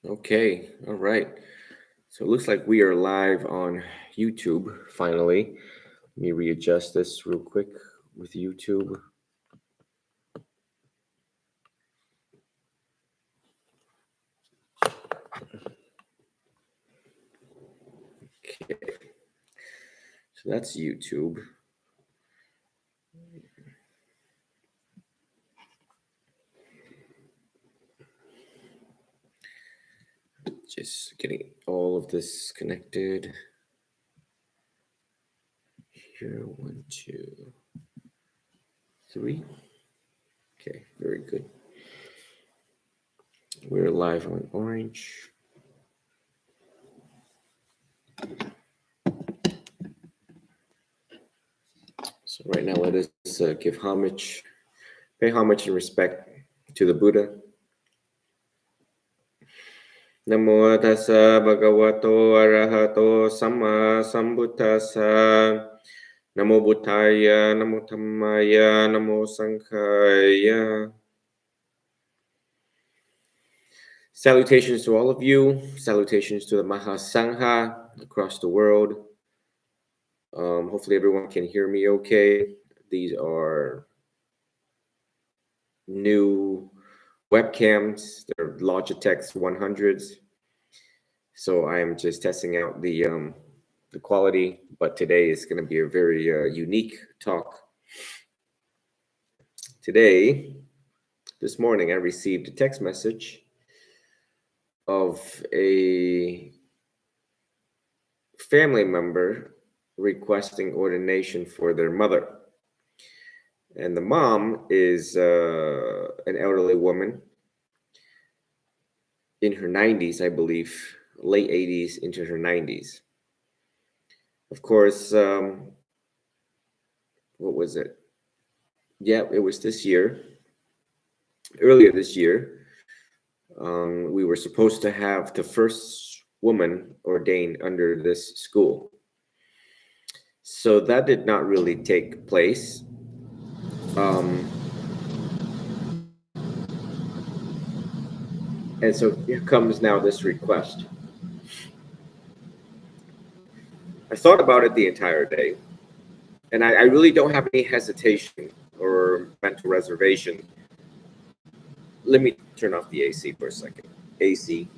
Okay, all right. So it looks like we are live on YouTube finally. Let me readjust this real quick with YouTube. Okay, so that's YouTube. Just getting all of this connected. Here, 1, 2, 3. Okay, very good. We're live on Orange. So right now, let us give homage, pay homage and respect to the Buddha. Namo tassa bhagavato arahato samma sambuddhassa. Namo buddhaya, namo dhammaya, namo sankhaya. Salutations to all of you. Salutations to the Mahasangha across the world. Hopefully everyone can hear me okay. These are new webcams. They're Logitech 100s. So I am just testing out the quality, but today is going to be a very unique talk. This morning, I received a text message of a family member requesting ordination for their mother. And the mom is an elderly woman in her 90s, I believe, late 80s into her 90s. Of course, what was it? Yeah, it was this year. Earlier this year, we were supposed to have the first woman ordained under this school. So that did not really take place. And so here comes now this request. I thought about it the entire day, and I really don't have any hesitation or mental reservation. Let me turn off the AC for a second. AC.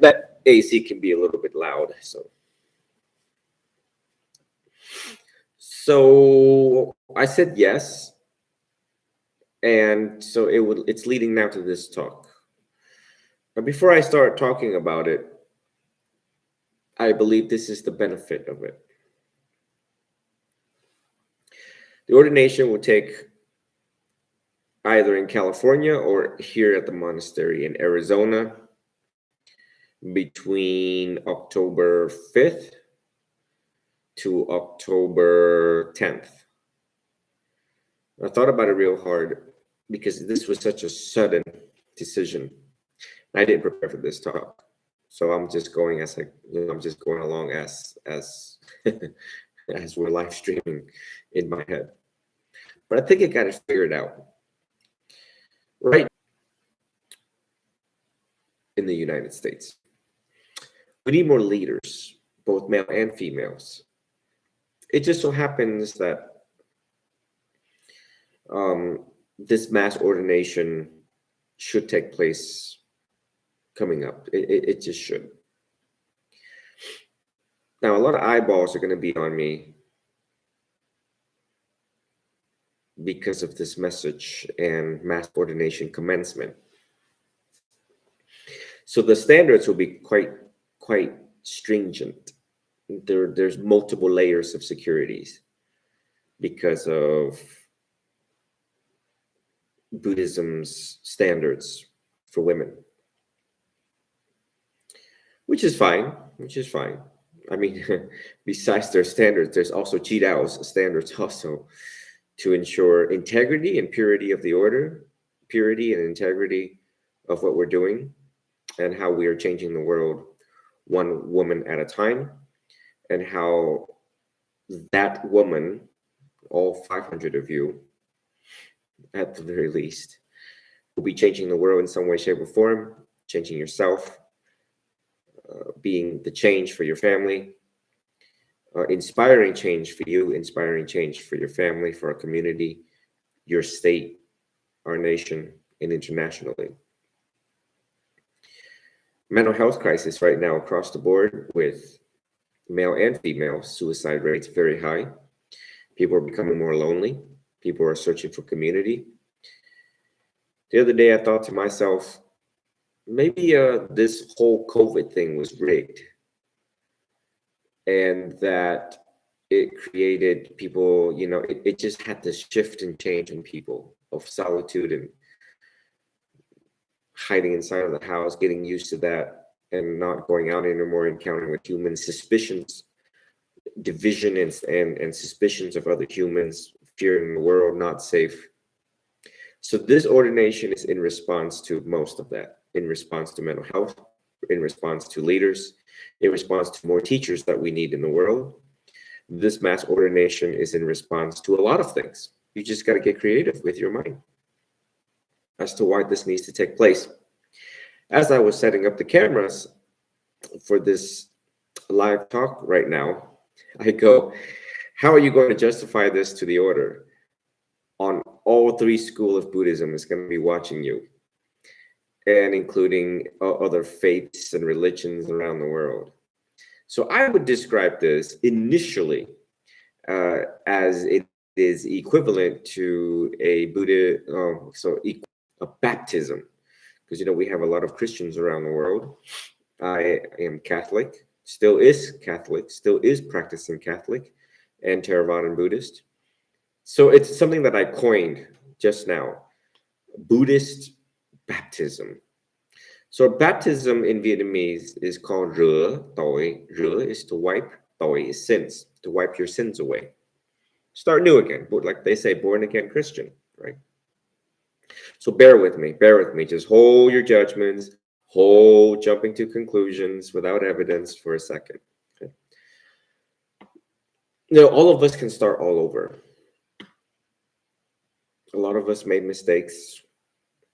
That AC can be a little bit loud, so I said yes, and so it's leading now to this talk. But before I start talking about it, I believe this is the benefit of it. The ordination will take either in California or here at the monastery in Arizona between October 5th to October 10th. I thought about it real hard because this was such a sudden decision. I didn't prepare for this talk, so I'm just going I'm just going along as as we're live streaming in my head. But I think I got it figured out. Right in the United States, we need more leaders, both male and females. It just so happens that this mass ordination should take place coming up. It just should. Now, a lot of eyeballs are going to be on me because of this message and mass ordination commencement. So the standards will be quite stringent. There's multiple layers of securities because of Buddhism's standards for women, which is fine. I mean, besides their standards, there's also Chidao's standards also to ensure integrity and purity of the order, purity and integrity of what we're doing, and how we are changing the world one woman at a time, and how that woman, all 500 of you, at the very least, will be changing the world in some way, shape, or form, changing yourself, being the change for your family, inspiring change for you, inspiring change for your family, for our community, your state, our nation, and internationally. Mental health crisis right now across the board, with male and female suicide rates very high. People are becoming more lonely. People are searching for community. The other day, I thought to myself, maybe this whole COVID thing was rigged, and that it created people, it just had this shift and change in people of solitude and hiding inside of the house, getting used to that, and not going out anymore, encountering with humans, suspicions, division, and suspicions of other humans, fearing the world, not safe. So this ordination is in response to most of that, in response to mental health, in response to leaders, in response to more teachers that we need in the world. This mass ordination is in response to a lot of things. You just got to get creative with your mind as to why this needs to take place. As I was setting up the cameras for this live talk right now, I go, how are you going to justify this to the order? On all three schools of Buddhism is going to be watching you, and including other faiths and religions around the world. So I would describe this initially as it is equivalent to a Buddha, a baptism, because we have a lot of Christians around the world. I am Catholic, still is practicing Catholic and Theravadan Buddhist. So it's something that I coined just now, Buddhist baptism. So baptism in Vietnamese is called rửa tội. Rửa is to wipe, tội is sins, to wipe your sins away. Start new again, but like they say, born again Christian, right? So bear with me, just hold your judgments, hold jumping to conclusions without evidence for a second. Okay? All of us can start all over. A lot of us made mistakes,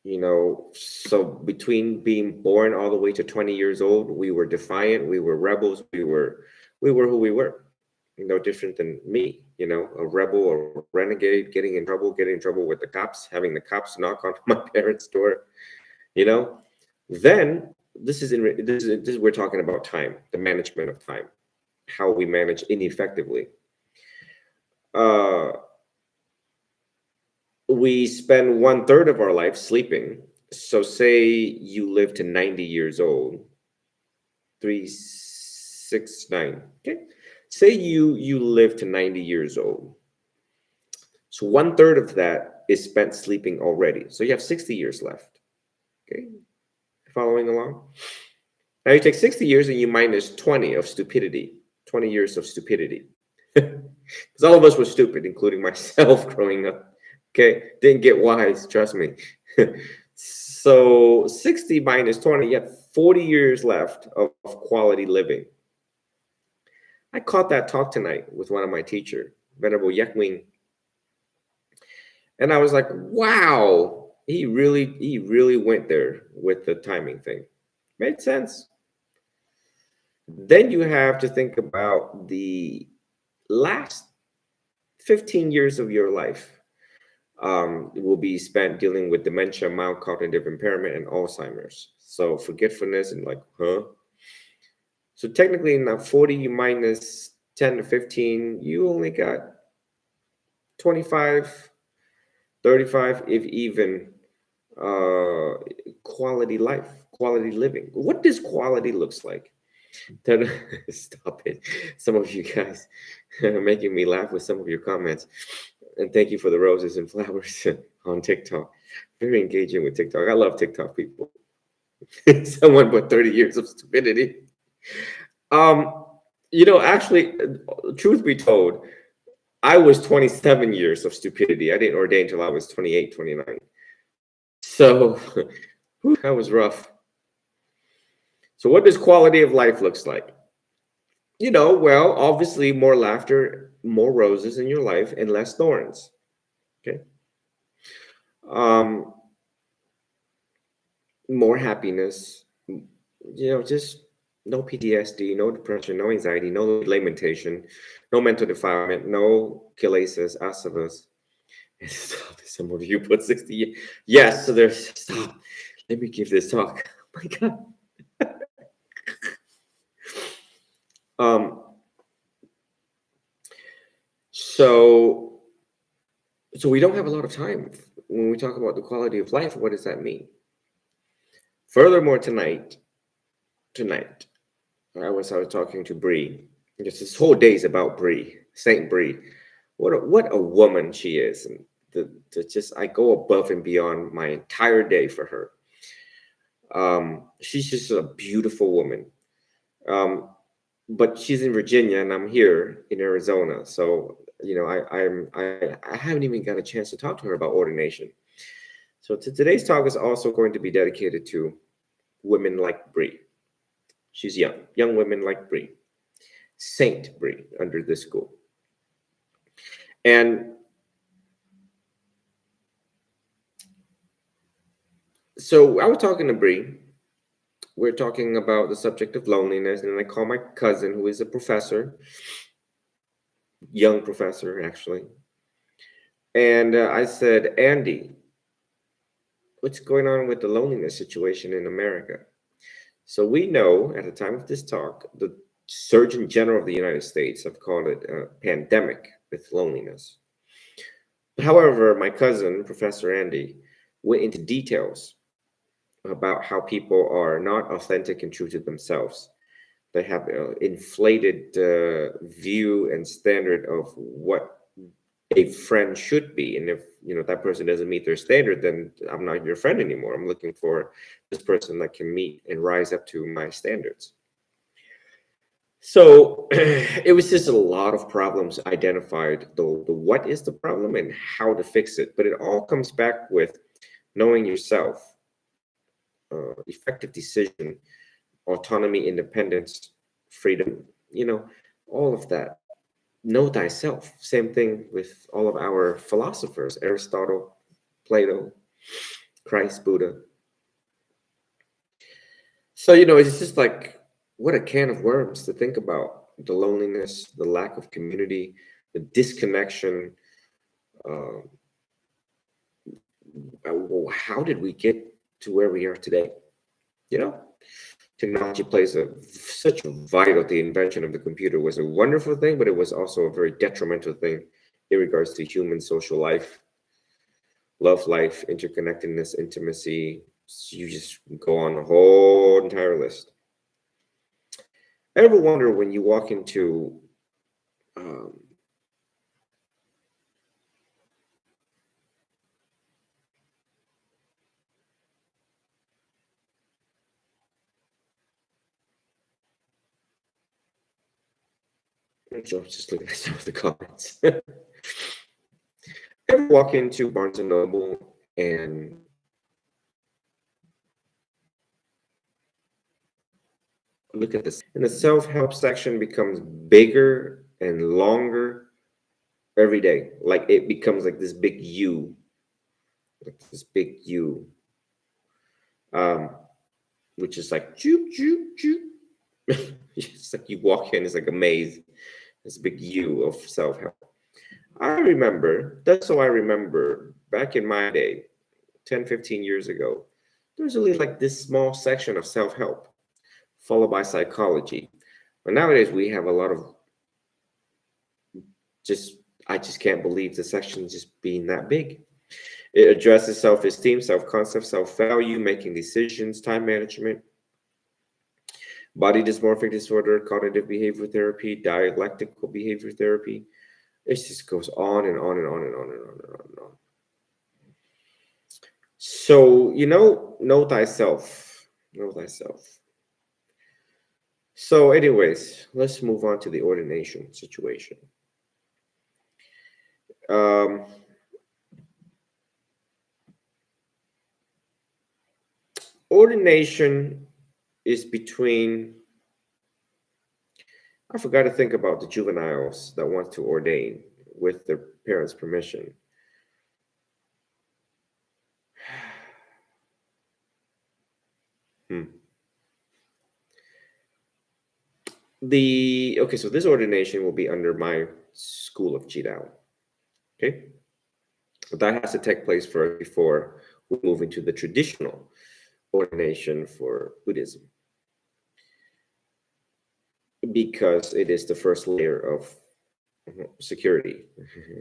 so between being born all the way to 20 years old, we were defiant, we were rebels, we were who we were. No different than me, a rebel or renegade, getting in trouble with the cops, having the cops knock on my parents' door, Then this is we're talking about time, the management of time, how we manage ineffectively. We spend 1/3 of our life sleeping. So say you live to 90 years old, 3, 6, 9. Okay. Say you live to 90 years old. So 1/3 of that is spent sleeping already. So you have 60 years left. Okay. Following along? Now you take 60 years and you minus 20 of stupidity, 20 years of stupidity. Because all of us were stupid, including myself growing up. Okay, didn't get wise, trust me. So 60 minus 20, you have 40 years left of quality living. I caught that talk tonight with one of my teachers, Venerable Yak Wing. And I was like, wow, he really went there with the timing thing. Made sense. Then you have to think about the last 15 years of your life. Will be spent dealing with dementia, mild cognitive impairment, and Alzheimer's. So forgetfulness and so technically now 40 minus 10 to 15, you only got 25, 35, if even, quality life, quality living. What does quality looks like? Stop it. Some of you guys are making me laugh with some of your comments. And thank you for the roses and flowers on TikTok. Very engaging with TikTok. I love TikTok people. Someone put 30 years of stupidity. Actually, truth be told, I was 27 years of stupidity. I didn't ordain until I was 28, 29. So that was rough. So what does quality of life looks like? Well, obviously more laughter, more roses in your life, and less thorns. Okay. Um, More happiness. Just no PTSD, no depression, no anxiety, no lamentation, no mental defilement, no kilesas, asavas. And stop. Some of you put 60. Yes, so there's stop. Let me give this talk. Oh my God. Um, so so we don't have a lot of time when we talk about the quality of life. What does that mean? Furthermore, tonight, I was talking to Bree. Just this whole day is about Bree, Saint Bree. What a woman she is, and the just I go above and beyond my entire day for her. She's just a beautiful woman. Um, but she's in Virginia and I'm here in Arizona. So, I haven't even got a chance to talk to her about ordination. So today's talk is also going to be dedicated to women like Bree. She's young women like Bree, Saint Bree under this school. And so I was talking to Bree. We're talking about the subject of loneliness, and I call my cousin, who is a professor, young professor actually, and I said, Andy, what's going on with the loneliness situation in America? So we know at the time of this talk, the Surgeon General of the United States have called it a pandemic with loneliness. However, my cousin, Professor Andy, went into details about how people are not authentic and true to themselves. They have an inflated view and standard of what a friend should be, and if that person doesn't meet their standard, then I'm not your friend anymore. I'm looking for this person that can meet and rise up to my standards. So it was just a lot of problems identified, the what is the problem and how to fix it, but it all comes back with knowing yourself, effective decision, autonomy, independence, freedom, all of that. Know thyself. Same thing with all of our philosophers, Aristotle, Plato, Christ, Buddha. So, it's just like what a can of worms to think about the loneliness, the lack of community, the disconnection. Uh, how did we get to where we are today? You know, Technology plays such a vital. The invention of the computer was a wonderful thing, but it was also a very detrimental thing in regards to human social life, love life, interconnectedness, intimacy. You just go on a whole entire list. Ever wonder when you walk into um, so I'm just looking at some of the comments. Ever walk into Barnes and Noble and look at this, and the self-help section becomes bigger and longer every day. Like it becomes like this big U, like this big U, um, which is like choo choo choo. It's like you walk in, it's like a maze. This big U of self-help. I remember, that's how I remember back in my day, 10, 15 years ago, there was only like this small section of self-help, followed by psychology. But nowadays we have a lot of just, I just can't believe the section just being that big. It addresses self-esteem, self-concept, self-value, making decisions, time management, body dysmorphic disorder, cognitive behavior therapy, dialectical behavior therapy. It just goes on and on and on and on and on and on and on. So, know thyself. Know thyself. So, anyways, let's move on to the ordination situation. Um, Ordination is between, I forgot to think about the juveniles that want to ordain with their parents' permission. Hmm. Okay, so this ordination will be under my school of Jidao. Okay, but that has to take place first before we move into the traditional ordination for Buddhism, because it is the first layer of security.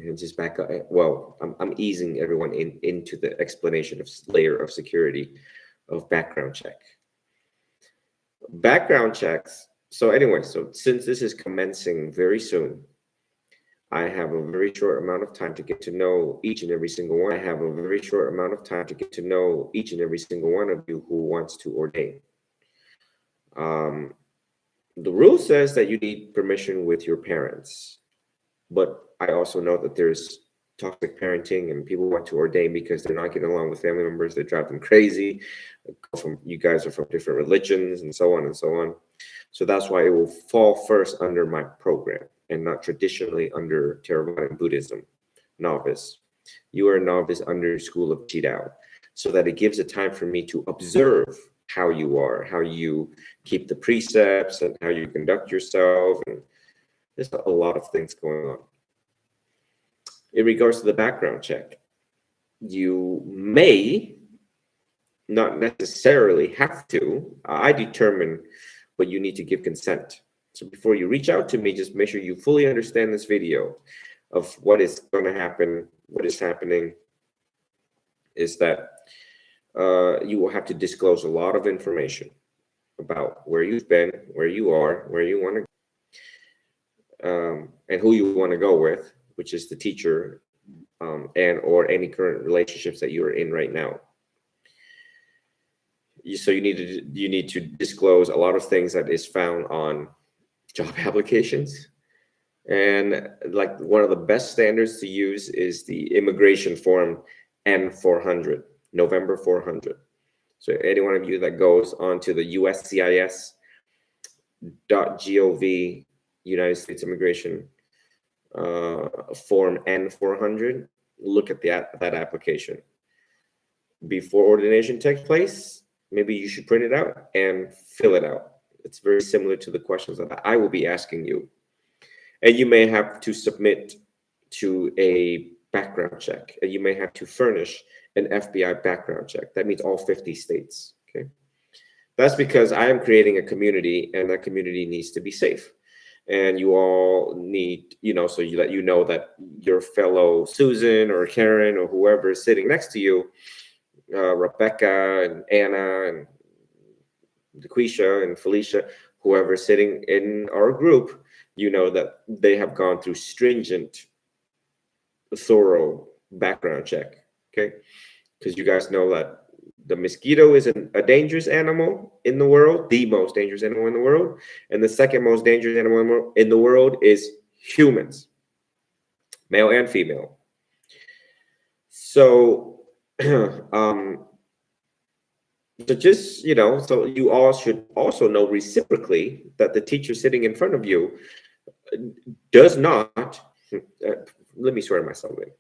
And just back up. Well, I'm easing everyone into the explanation of layer of security of background check. Background checks. So anyway, so since this is commencing very soon, I have a very short amount of time to get to know each and every single one. I have a very short amount of time to get to know each and every single one of you who wants to ordain. The rule says that you need permission with your parents, but I also know that there's toxic parenting and people want to ordain because they're not getting along with family members. They drive them crazy. You guys are from different religions and so on and so on. So that's why it will fall first under my program and not traditionally under Theravada Buddhism novice. You are a novice under School of Jidao, so that it gives a time for me to observe how you are, how you keep the precepts and how you conduct yourself. And there's a lot of things going on. In regards to the background check, you may not necessarily have to. I determine, but you need to give consent. So before you reach out to me, just make sure you fully understand this video of what is going to happen. What is happening is that you will have to disclose a lot of information about where you've been, where you are, where you want to, and who you want to go with, which is the teacher, and or any current relationships that you are in right now. So you need to disclose a lot of things that is found on job applications. And like one of the best standards to use is the immigration form N400, November 400. So any one of you that goes onto the USCIS.gov, United States Immigration form N400, look at that application. Before ordination takes place, maybe you should print it out and fill it out. It's very similar to the questions that I will be asking you. And you may have to submit to a background check, and you may have to furnish an FBI background check. That means all 50 states, okay? That's because I am creating a community, and that community needs to be safe. And you all need, so you let you know that your fellow Susan or Karen or whoever is sitting next to you, Rebecca and Anna and DeQuisha and Felicia, whoever is sitting in our group, you know that they have gone through stringent, thorough background check, okay? Because you guys know that the mosquito is a dangerous animal in the world, the most dangerous animal in the world. And the second most dangerous animal in the world is humans, male and female. So, so just, so you all should also know reciprocally that the teacher sitting in front of you does not, let me swear myself in.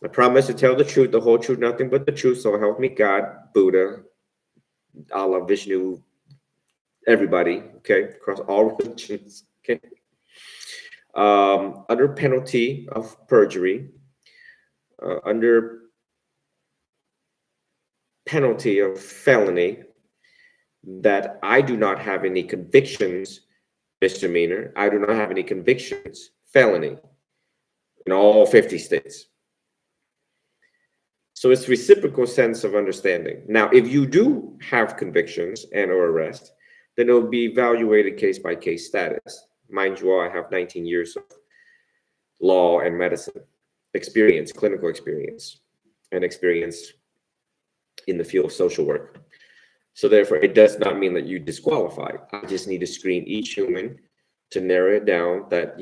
I promise to tell the truth, the whole truth, nothing but the truth. So help me God, Buddha, Allah, Vishnu, everybody, okay, across all religions, okay. Under penalty of perjury, under penalty of felony, that I do not have any convictions, misdemeanor. I do not have any convictions, felony, in all 50 states. So it's reciprocal sense of understanding. Now, if you do have convictions and or arrest, then it will be evaluated case by case status. Mind you all, I have 19 years of law and medicine experience, clinical experience, and experience in the field of social work. So therefore, it does not mean that you disqualify. I just need to screen each human to narrow it down that,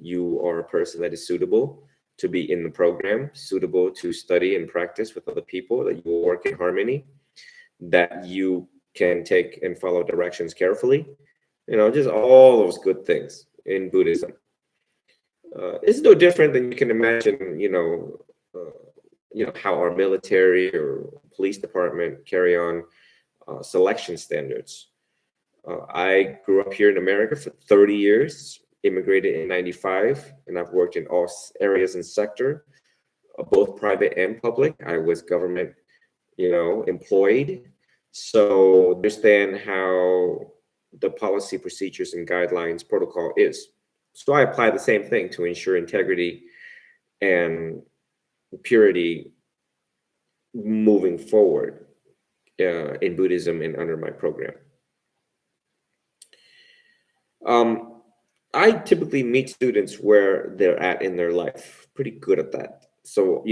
you are a person that is suitable to be in the program, suitable to study and practice with other people, that you will work in harmony, that you can take and follow directions carefully, just all those good things in Buddhism. It's no different than you can imagine, how our military or police department carry on selection standards. I grew up here in America for 30 years, immigrated in 95, and I've worked in all areas and sector, both private and public. I was government, employed. So understand how the policy, procedures, and guidelines protocol is. So I apply the same thing to ensure integrity and purity moving forward in Buddhism and under my program. I typically meet students where they're at in their life, pretty good at that. So,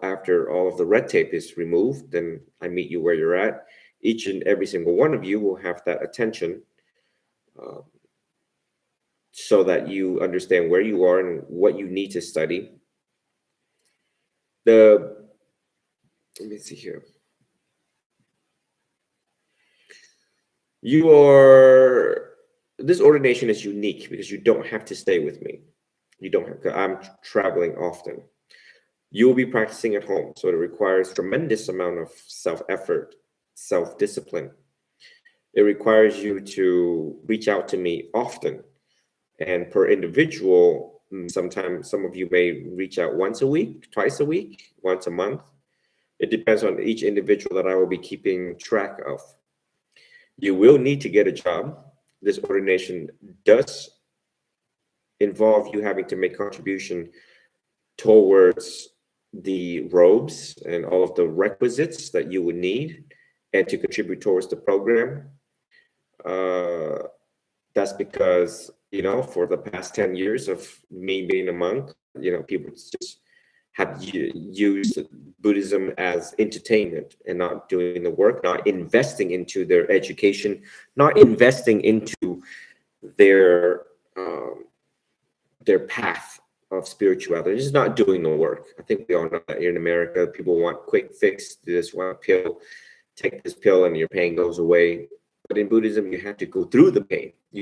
after all of the red tape is removed, then I meet you where you're at. Each and every single one of you will have that attention so that you understand where you are and what you need to study. Let me see here. This ordination is unique because you don't have to stay with me. You don't have to, I'm traveling often. You will be practicing at home, so it requires tremendous amount of self-effort, self-discipline. It requires you to reach out to me often, and per individual, sometimes some of you may reach out once a week, twice a week, once a month. It depends on each individual that I will be keeping track of. You will need to get a job. This ordination does involve you having to make contribution towards the robes and all of the requisites that you would need and to contribute towards the program. That's because, for the past 10 years of me being a monk, people just have used Buddhism as entertainment and not doing the work, not investing into their education, not investing into their path of spirituality. They're just not doing the work. I think we all know that here in America, people want quick fix. They just want a pill. Take this pill and your pain goes away. But in Buddhism, you have to go through the pain. You